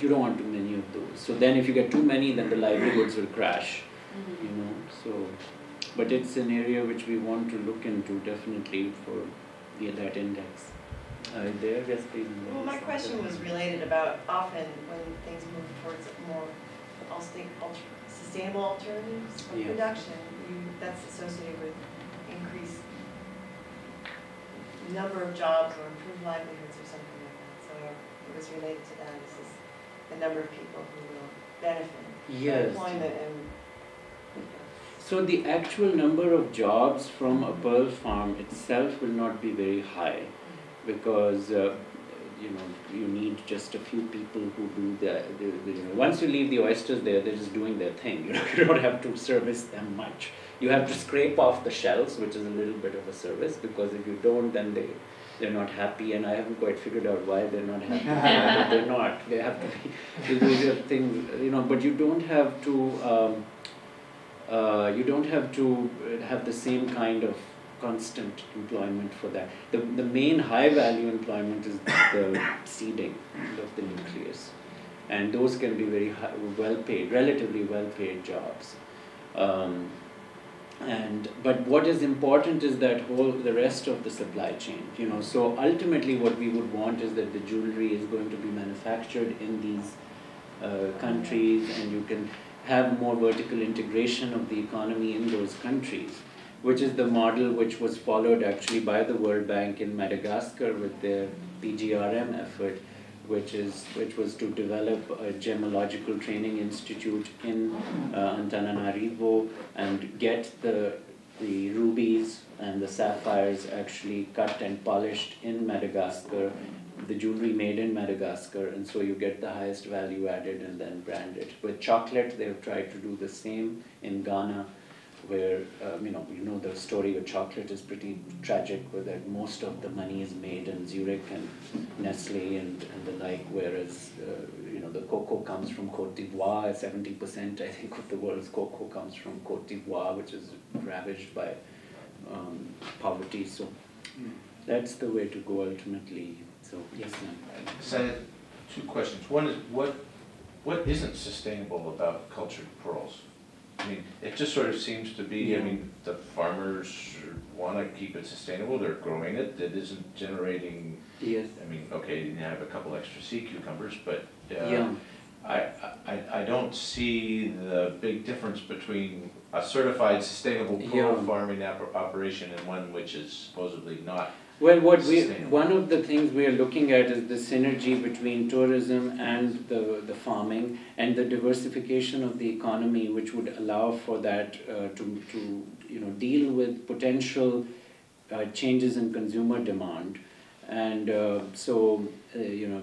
you don't want too many of those. So then, if you get too many, then the livelihoods will crash. So, but it's an area which we want to look into definitely for that index. There, yes, please. Well, my question was related about often when things move towards more, I'll think, sustainable alternatives for production. That's associated with increased number of jobs or improved livelihoods or something like that. So it was related to that. This is the number of people who will benefit from employment and. So the actual number of jobs from a pearl farm itself will not be very high, because you need just a few people who do that. Once you leave the oysters there, they're just doing their thing. You don't have to service them much. You have to scrape off the shells, which is a little bit of a service, because if you don't, then they're not happy, and I haven't quite figured out why they're not happy. But they're not. They have to be, they do their things, but you don't have to you don't have to have the same kind of constant employment for that. The main high value employment is the seeding of the nucleus, and those can be very well paid, relatively well paid jobs. But what is important is that the rest of the supply chain, you know. So ultimately, what we would want is that the jewelry is going to be manufactured in these countries, and you can have more vertical integration of the economy in those countries, which is the model which was followed actually by the World Bank in Madagascar with their PGRM effort, which was to develop a gemological training institute in Antananarivo and get the rubies and the sapphires actually cut and polished in Madagascar, the jewelry made in Madagascar, and so you get the highest value added and then brand it. With chocolate, they've tried to do the same in Ghana, where you know the story with chocolate is pretty tragic, where that most of the money is made in Zurich and Nestle and the like, whereas you know the cocoa comes from Côte d'Ivoire. 70% I think of the world's cocoa comes from Côte d'Ivoire, which is ravaged by poverty. So that's the way to go ultimately. So yes, ma'am. So I had two questions. One is what isn't sustainable about cultured pearls? I mean, it just sort of seems to be, I mean, the farmers want to keep it sustainable, they're growing it, it isn't generating, yes. I mean, okay, you have a couple extra sea cucumbers, but yeah. I don't see the big difference between a certified sustainable pearl farming operation and one which is supposedly not. Well, one of the things we are looking at is the synergy between tourism and the farming and the diversification of the economy, which would allow for that to you know deal with potential changes in consumer demand. And so you know,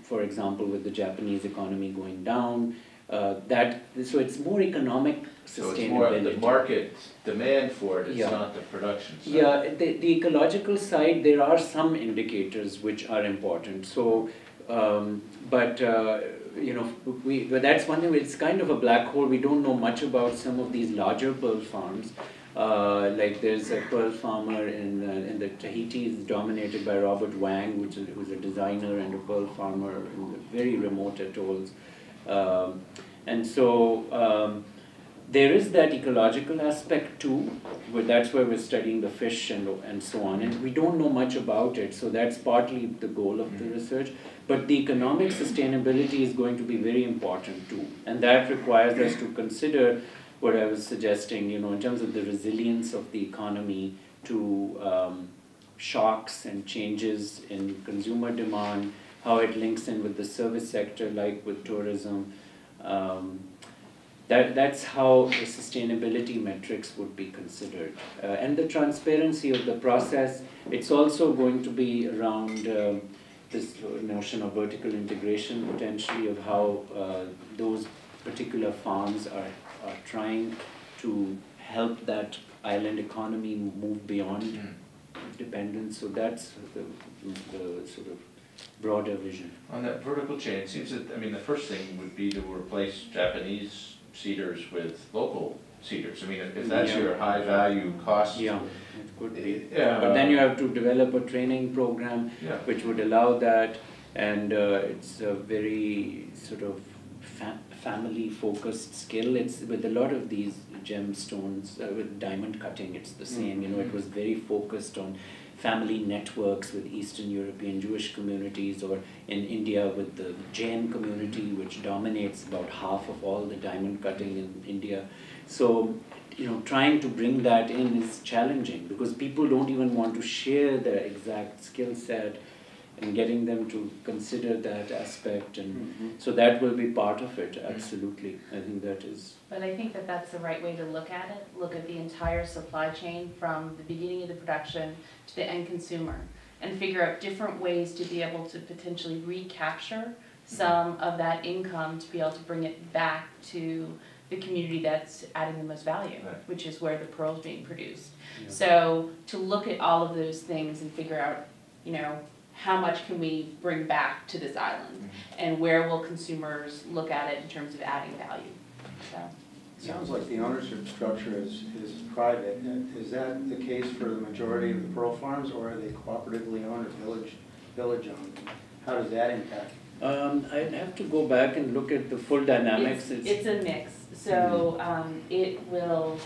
for example, with the Japanese economy going down, so it's more economic sustainability. So it's more the market demand for it, it's not the production side. Yeah, the ecological side, there are some indicators which are important. So, you know, but that's one thing, it's kind of a black hole. We don't know much about some of these larger pearl farms. Like there's a pearl farmer in the Tahiti, is dominated by Robert Wang, who's a designer and a pearl farmer in the very remote atolls. And so there is that ecological aspect too, but that's where we're studying the fish and so on. And we don't know much about it, so that's partly the goal of the research. But the economic sustainability is going to be very important too. And that requires us to consider what I was suggesting, you know, in terms of the resilience of the economy to shocks and changes in consumer demand, how it links in with the service sector, like with tourism. That's how the sustainability metrics would be considered. And the transparency of the process, it's also going to be around this notion of vertical integration, potentially, of how those particular farms are trying to help that island economy move beyond dependence. So that's the sort of broader vision. On that vertical chain, it seems that, I mean, the first thing would be to replace Japanese cedars with local cedars. I mean, if that's your high value cost. Yeah, it could be. But then you have to develop a training program which would allow that, and it's a very sort of family focused skill. It's with a lot of these gemstones, with diamond cutting, it's the same. You know, it was very focused on family networks with Eastern European Jewish communities, or in India with the Jain community, which dominates about half of all the diamond cutting in India. So, you know, trying to bring that in is challenging because people don't even want to share their exact skill set, and getting them to consider that aspect, and so that will be part of it, absolutely. I think that is. But I think that that's the right way to look at it. Look at the entire supply chain from the beginning of the production to the end consumer, and figure out different ways to be able to potentially recapture some of that income to be able to bring it back to the community that's adding the most value, which is where the pearl's being produced. Yeah. So to look at all of those things and figure out, you know, how much can we bring back to this island, and where will consumers look at it in terms of adding value? Sounds like the ownership structure is private. Is that the case for the majority of the pearl farms, or are they cooperatively owned or village owned? How does that impact? I'd have to go back and look at the full dynamics. It's a mix. So it will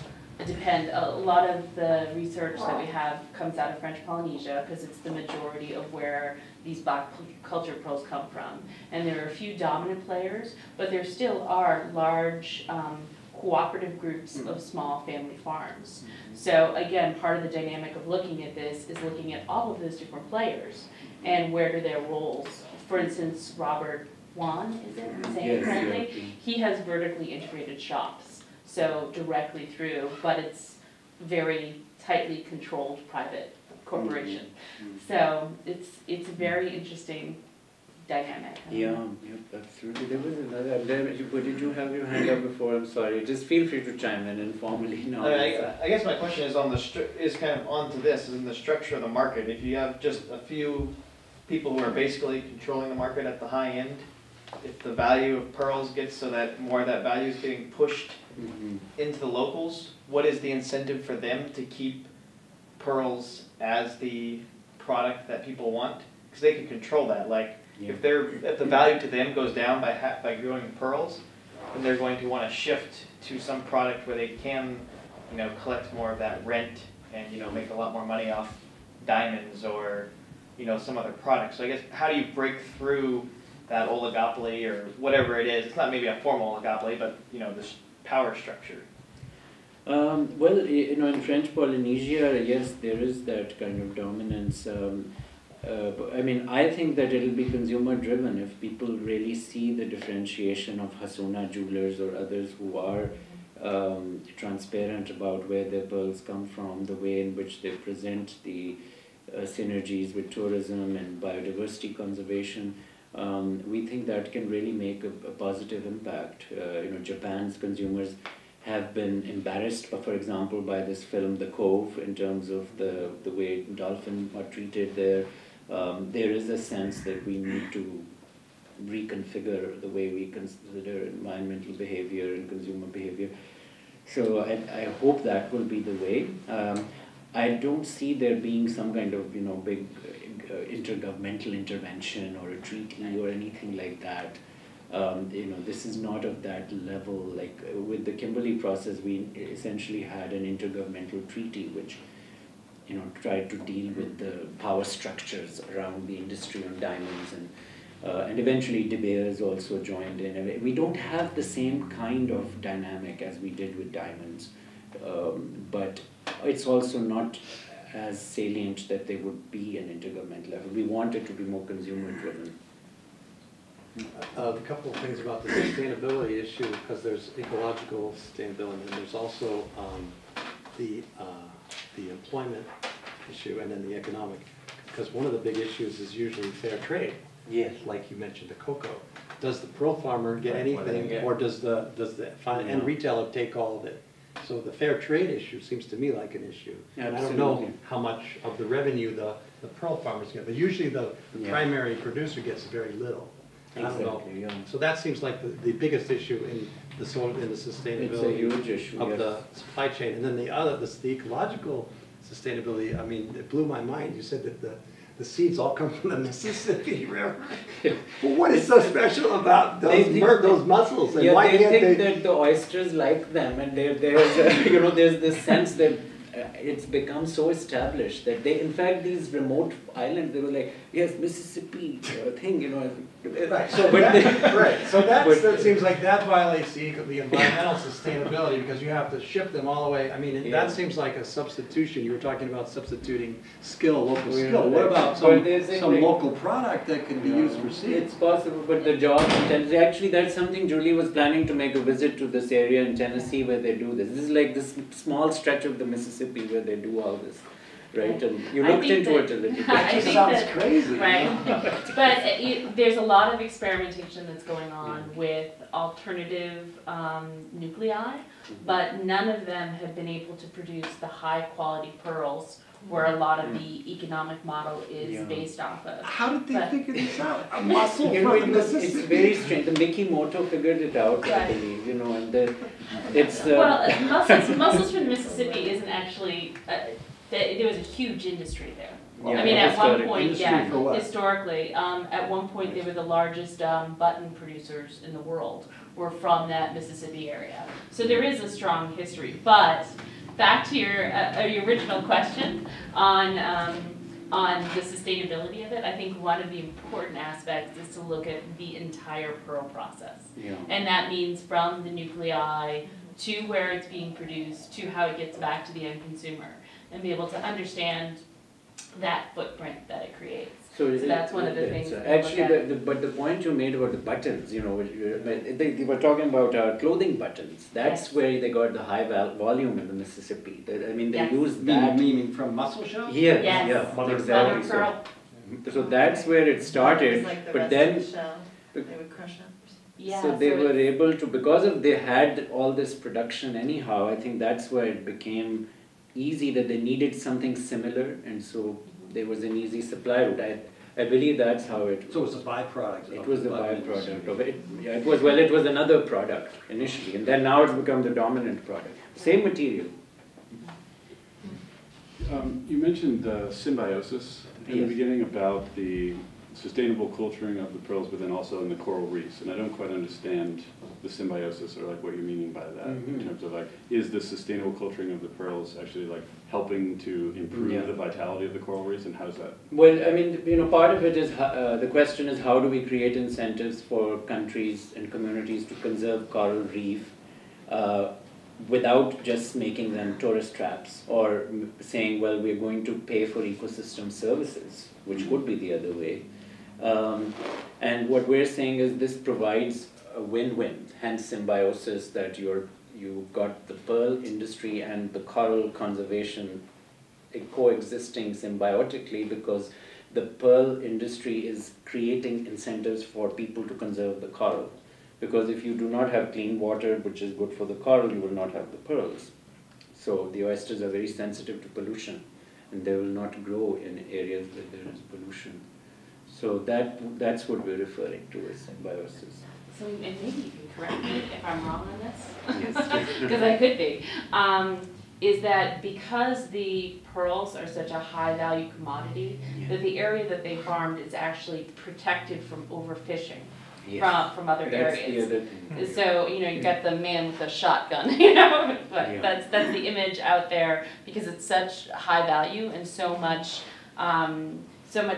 depend. A lot of the research that we have comes out of French Polynesia because it's the majority of where these black culture pearls come from. And there are a few dominant players, but there still are large cooperative groups of small family farms. So again, part of the dynamic of looking at this is looking at all of those different players and where do their roles. For instance, Robert Juan, is it? Saying it correctly? He has vertically integrated shops, so directly through, but it's very tightly controlled private corporation. So it's a very interesting dynamic. Yeah, absolutely. There was another. Did you have your hand up before? I'm sorry. Just feel free to chime in informally now. I guess my question is on the is kind of onto this, is in the structure of the market. If you have just a few people who are basically controlling the market at the high end, if the value of pearls gets so that more of that value is getting pushed into the locals, what is the incentive for them to keep pearls as the product that people want? Because they can control that. Like if the value to them goes down by growing pearls, then they're going to want to shift to some product where they can, collect more of that rent and make a lot more money off diamonds or some other product. So I guess how do you break through that oligopoly or whatever it is? It's not maybe a formal oligopoly, but this power structure. Well, in French Polynesia, yes, there is that kind of dominance. I mean, I think that it'll be consumer driven if people really see the differentiation of Hasuna jewelers or others who are transparent about where their pearls come from, the way in which they present the synergies with tourism and biodiversity conservation. We think that can really make a positive impact. Japan's consumers have been embarrassed, for example, by this film, The Cove, in terms of the way dolphins are treated there. There is a sense that we need to reconfigure the way we consider environmental behavior and consumer behavior. So I hope that will be the way. I don't see there being some kind of big intergovernmental intervention or a treaty or anything like that. This is not of that level. Like with the Kimberley process, we essentially had an intergovernmental treaty which tried to deal with the power structures around the industry on diamonds, and eventually De Beers also joined in. We don't have the same kind of dynamic as we did with diamonds, but it's also not as salient that there would be an intergovernmental level. We want it to be more consumer driven. A couple of things about the sustainability issue, because there's ecological sustainability and there's also the employment issue and then the economic. Because one of the big issues is usually fair trade. Yes. Like you mentioned, the cocoa. Does the pearl farmer get anything, or does the end retailer take all of it? So the fair trade issue seems to me like an issue. And I don't know how much of the revenue the pearl farmers get, but usually the primary producer gets very little. And I don't know. So that seems like the biggest issue in the sustainability it's a huge issue, of the supply chain. And then the ecological sustainability, I mean, it blew my mind. You said that the seeds all come from the Mississippi River. Well, what is so special about those mussels? And why they can't think that the oysters like them, and there's there's this sense that it's become so established that they, in fact, these remote islands, they were like, yes, Mississippi thing, Right. So that seems like that violates the environmental sustainability, because you have to ship them all the way. I mean, that seems like a substitution. You were talking about substituting local skill. What about some local product that can be used for seeds? It's possible, but the jobs in Tennessee, actually that's something Julie was planning to make a visit to this area in Tennessee where they do this. This is like this small stretch of the Mississippi where they do all this. Right, and you looked into it a little bit. It sounds crazy. Right, but there's a lot of experimentation that's going on with alternative nuclei, but none of them have been able to produce the high quality pearls where a lot of the economic model is based off of. How did they But- figure this out? A mussel You know, from the Mississippi. it's very strange. The Mikimoto figured it out, I Right. believe, you know, and it's... Well, mussels from Mississippi isn't actually, there was a huge industry there. Yeah, I mean, at one historic point, industry yeah, for what? historically, at one point, they were the largest button producers in the world, were from that Mississippi area. So there is a strong history, but back to your original question on the sustainability of it, I think one of the important aspects is to look at the entire pearl process. Yeah. And that means from the nuclei to where it's being produced, to how it gets back to the end consumer, and be able to understand that footprint that it creates. So that's one of the things that we look actually, at. but the point you made about the buttons, you know, they were talking about clothing buttons. That's Yes. where they got the high volume in the Mississippi. I mean, they Yes. used that. Meaning from mussel shells? Yes, Yes. yeah, Mother exactly. Mother pearl. So that's where it started, It's like the but rest then of the shell, they would crush up. Yeah, so they were it's- able to, because of they had all this production anyhow, I think that's where it became easy that they needed something similar, and so there was an easy supply route. I believe that's how it. So it's a byproduct. It was the byproduct of it. Yeah, it was another product initially, and then now it's become the dominant product. Same material. You mentioned symbiosis in the Yes. beginning about the sustainable culturing of the pearls, but then also in the coral reefs. And I don't quite understand the symbiosis, or like what you're meaning by that, in terms of like, is the sustainable culturing of the pearls actually like helping to improve the vitality of the coral reefs, and how's that? Well, I mean, you know, part of it is the question is how do we create incentives for countries and communities to conserve coral reef without just making them tourist traps, or saying, well, we're going to pay for ecosystem services, which could be the other way. And what we're saying is this provides a win-win, hence symbiosis, that you've got the pearl industry and the coral conservation coexisting symbiotically, because the pearl industry is creating incentives for people to conserve the coral. Because if you do not have clean water, which is good for the coral, you will not have the pearls. So the oysters are very sensitive to pollution, and they will not grow in areas where there is pollution. So that's what we're referring to as symbiosis. So, and maybe you can correct me if I'm wrong on this, Yes. because I could be, is that because the pearls are such a high value commodity, that the area that they farmed is actually protected from overfishing. Yes. From other That's areas. the other thing. So, you know, you got the man with the shotgun, you know, but Yeah. that's the image out there, because it's such high value and so much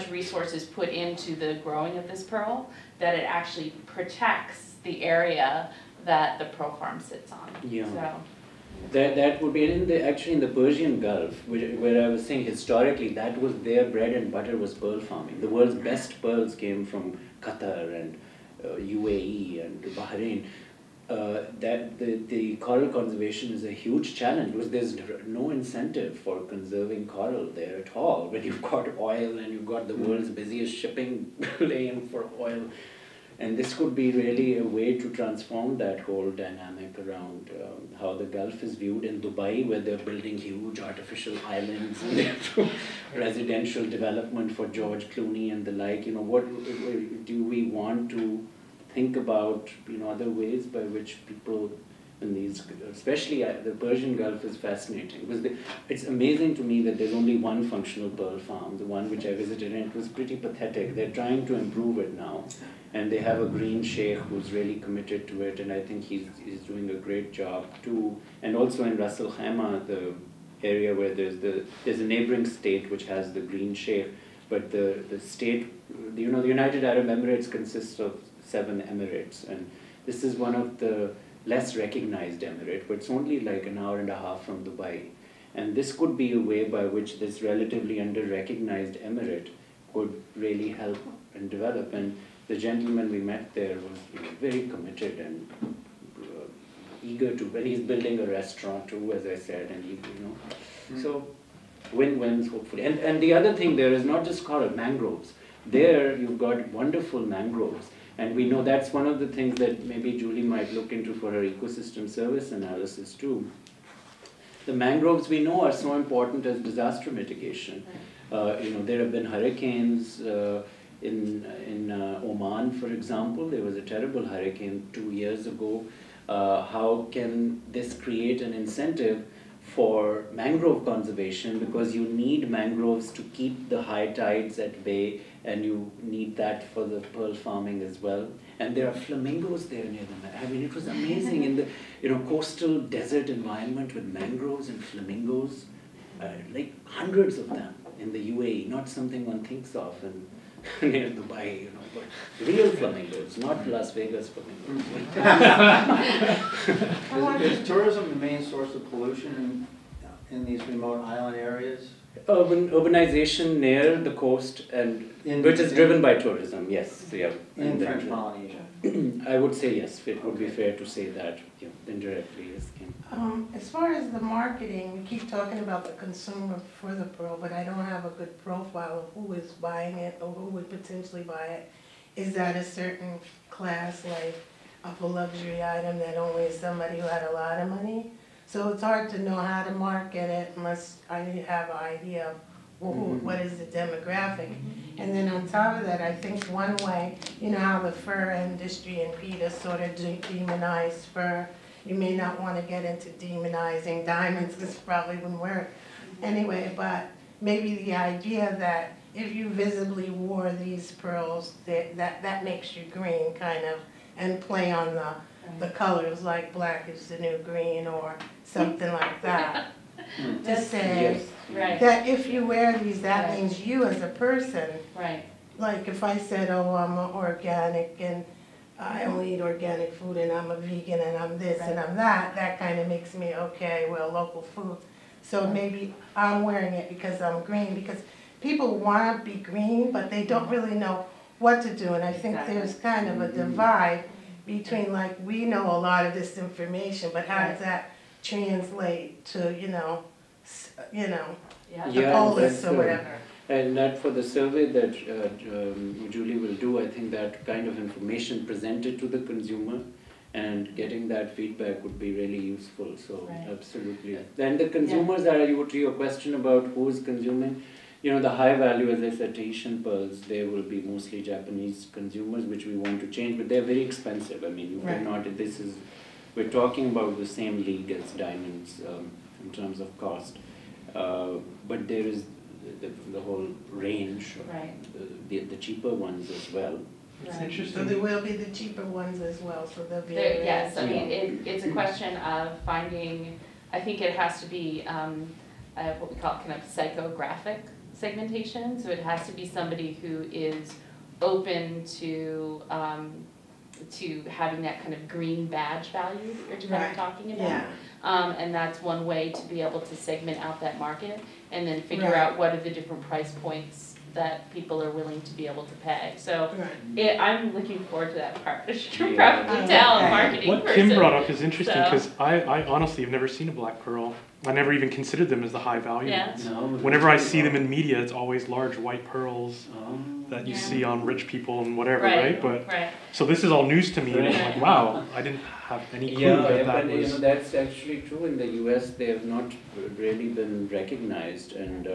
resources put into the growing of this pearl that it actually protects the area that the pearl farm sits on. Yeah. So, That would be actually in the Persian Gulf, where I was saying historically that was their bread and butter, was pearl farming. The world's best pearls came from Qatar and UAE and Bahrain. That the coral conservation is a huge challenge, because there's no incentive for conserving coral there at all. When you've got oil and you've got the world's busiest shipping lane for oil. And this could be really a way to transform that whole dynamic around how the Gulf is viewed in Dubai, where they're building huge artificial islands and residential development for George Clooney and the like. You know, what do we want to think about? You know, other ways by which people in these, especially the Persian Gulf, is fascinating, because it's amazing to me that there's only one functional pearl farm, the one which I visited, and it was pretty pathetic. They're trying to improve it now. And they have a green sheikh who's really committed to it, and I think he's doing a great job too. And also in Ras Al Khaimah, the area where there's a neighboring state which has the green sheikh, but the state, you know, the United Arab Emirates consists of 7 emirates, and this is one of the less recognized emirate, but it's only like an hour and a half from Dubai. And this could be a way by which this relatively under-recognized emirate could really help and develop. And the gentleman we met there was very committed and eager to, but he's building a restaurant too, as I said, and so win-wins hopefully. And the other thing there is not just coral, mangroves. There you've got wonderful mangroves, and we know that's one of the things that maybe Julie might look into for her ecosystem service analysis too. The mangroves we know are so important as disaster mitigation. There have been hurricanes in Oman, for example. There was a terrible hurricane 2 years ago. How can this create an incentive for mangrove conservation, because you need mangroves to keep the high tides at bay, and you need that for the pearl farming as well. And there are flamingos there near them. I mean, it was amazing in the coastal desert environment with mangroves and flamingos, like hundreds of them in the UAE, not something one thinks of near Dubai, but real flamingos, not Las Vegas flamingos. Is tourism the main source of pollution in these remote island areas? Urbanization near the coast, which is driven by tourism, yes. Yeah. In French Polynesia? I would say yes, it would be fair to say that, indirectly, yes. As far as the marketing, we keep talking about the consumer for the pearl, but I don't have a good profile of who is buying it or who would potentially buy it. Is that a certain class, like of a luxury item that only somebody who had a lot of money? So it's hard to know how to market it unless I have an idea of what is the demographic. And then on top of that, I think one way, how the fur industry and PETA sort of demonize fur. You may not want to get into demonizing diamonds, this probably wouldn't work anyway, but maybe the idea that if you visibly wore these pearls, that makes you green, kind of, and play on the colors, like black is the new green or something like that. To say that if you wear these, that means you as a person. Right. Like if I said, oh, I'm organic and I only eat organic food and I'm a vegan and I'm this and I'm that kind of makes me, okay, well, local food. So maybe I'm wearing it because I'm green, because people want to be green, but they don't really know what to do. And I think there's kind of a divide between, like, we know a lot of this information, but how does that translate to, the polis or whatever. And that for the survey that Julie will do, I think that kind of information presented to the consumer and getting that feedback would be really useful. So absolutely. And the consumers are, to your question about who is consuming, the high value, as I said, Tahitian pearls, they will be mostly Japanese consumers, which we want to change, but they're very expensive. I mean, you cannot, we're talking about the same league as diamonds in terms of cost, but there is the whole range, the cheaper ones as well. It's interesting. So there will be the cheaper ones as well, so there'll be yes, I mean, it's a question of finding, I think it has to be what we call kind of psychographic segmentation, so it has to be somebody who is open to having that kind of green badge value that you're kind of talking about. And that's one way to be able to segment out that market and then figure out what are the different price points that people are willing to be able to pay. So I'm looking forward to that part. I should probably tell a marketing what person. Kim brought up is interesting because I honestly have never seen a black pearl. I never even considered them as the high value ones. Whenever I see them in media, it's always large white pearls that you see on rich people and whatever, right? But so this is all news to me, and I'm like, wow, I didn't have any clue that was. That's actually true. In the US, they have not really been recognized, and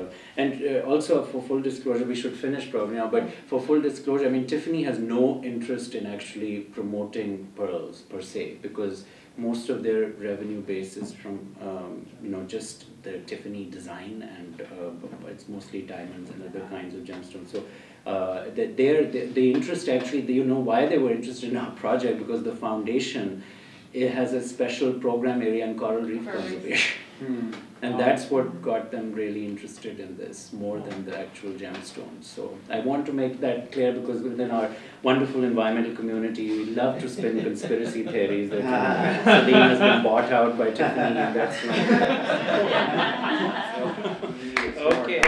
also for full disclosure, we should finish probably now. But for full disclosure, I mean, Tiffany has no interest in actually promoting pearls per se, because most of their revenue base is from just the Tiffany design, and it's mostly diamonds and other kinds of gemstones. So the interest actually, why they were interested in our project, because the foundation, it has a special program area in coral reef conservation. And that's what got them really interested in this, more than the actual gemstones. So I want to make that clear, because within our wonderful environmental community, we love to spin conspiracy theories that Saleem has been bought out by Tiffany, and that's not. Okay.